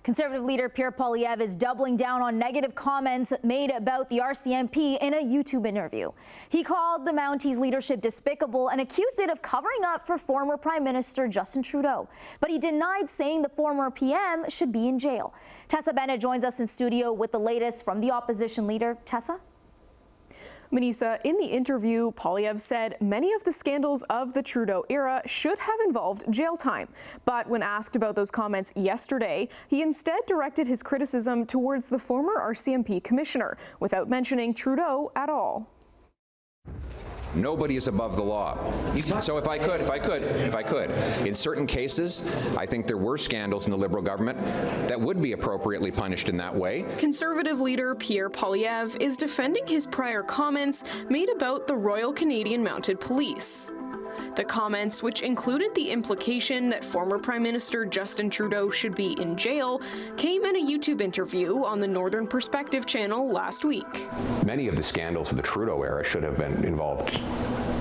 Conservative leader Pierre Poilievre is doubling down on negative comments made about the RCMP in a YouTube interview. He called the Mounties leadership despicable and accused it of covering up for former Prime Minister Justin Trudeau. But he denied saying the former PM should be in jail. Tessa Bennett joins us in studio with the latest from the opposition leader. Tessa? Manisa, in the interview, Poilievre said many of the scandals of the Trudeau era should have involved jail time. But when asked about those comments yesterday, he instead directed his criticism towards the former RCMP commissioner, without mentioning Trudeau at all. Nobody is above the law. So if I could, in certain cases, I think there were scandals in the Liberal government that would be appropriately punished in that way. Conservative leader Pierre Poilievre is defending his prior comments made about the Royal Canadian Mounted Police. The comments, which included the implication that former Prime Minister Justin Trudeau should be in jail, came in a YouTube interview on the Northern Perspective channel last week. Many of the scandals of the Trudeau era should have been involved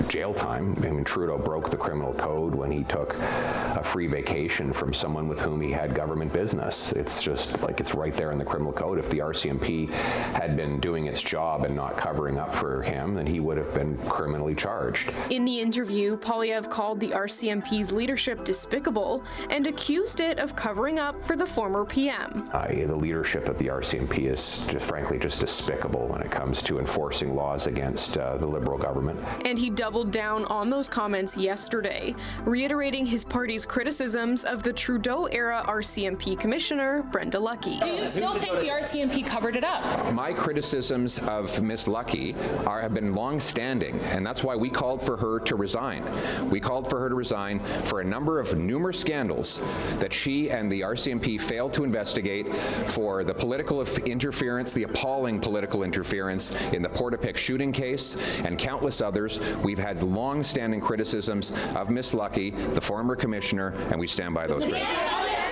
jail time. I mean, Trudeau broke the criminal code when he took a free vacation from someone with whom he had government business. It's just like it's right there in the criminal code. If the RCMP had been doing its job and not covering up for him, then he would have been criminally charged. In the interview, Poilievre called the RCMP's leadership despicable and accused it of covering up for the former PM. The leadership of the RCMP is frankly just despicable when it comes to enforcing laws against the Liberal government. And he doubled down on those comments yesterday, reiterating his party's criticisms of the Trudeau-era RCMP Commissioner, Brenda Lucki. Do you still think the RCMP covered it up? My criticisms of Ms. Lucki have been long-standing, and that's why we called for her to resign. We called for her to resign for a number of numerous scandals that she and the RCMP failed to investigate, for the political interference, the appalling political interference in the Portapique shooting case, and countless others. We've had long-standing criticisms of Ms. Lucki, the former commissioner, and we stand by those criticisms.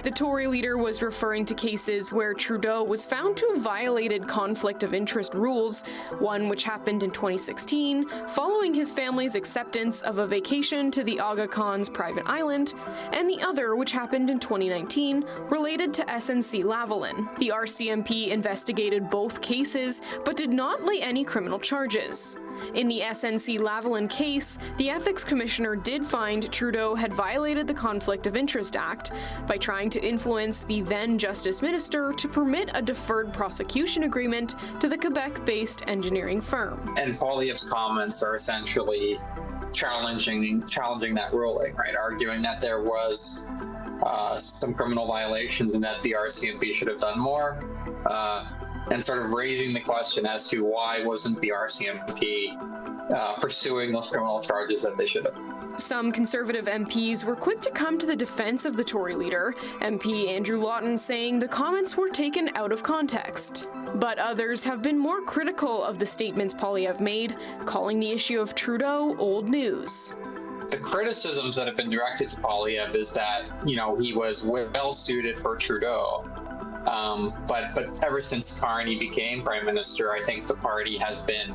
The Tory leader was referring to cases where Trudeau was found to have violated conflict of interest rules, one which happened in 2016, following his family's acceptance of a vacation to the Aga Khan's private island, and the other which happened in 2019, related to SNC-Lavalin. The RCMP investigated both cases, but did not lay any criminal charges. In the SNC-Lavalin case, the Ethics Commissioner did find Trudeau had violated the Conflict of Interest Act by trying to influence the then Justice Minister to permit a deferred prosecution agreement to the Quebec-based engineering firm. And Poilievre's comments are essentially challenging that ruling, right? Arguing that there was some criminal violations and that the RCMP should have done more. And sort of raising the question as to why wasn't the RCMP pursuing those criminal charges that they should have. Some Conservative MPs were quick to come to the defense of the Tory leader, MP Andrew Lawton saying the comments were taken out of context. But others have been more critical of the statements Poilievre made, calling the issue of Trudeau old news. The criticisms that have been directed to Poilievre is that, he was well suited for Trudeau. But ever since Carney became Prime Minister, I think the party has been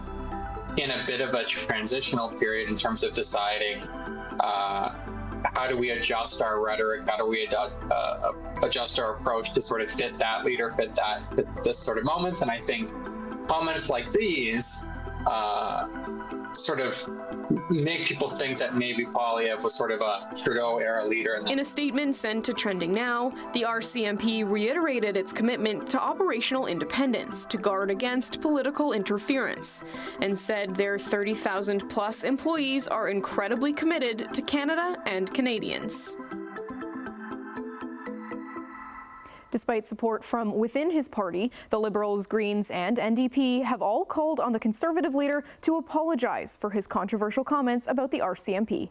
in a bit of a transitional period in terms of deciding how do we adjust our rhetoric, how do we adjust our approach to sort of fit that leader, fit this sort of moment. And I think comments like these sort of make people think that maybe Poilievre was sort of a Trudeau-era leader. In a statement sent to Trending Now, the RCMP reiterated its commitment to operational independence to guard against political interference, and said their 30,000-plus employees are incredibly committed to Canada and Canadians. Despite support from within his party, the Liberals, Greens, and NDP have all called on the Conservative leader to apologize for his controversial comments about the RCMP.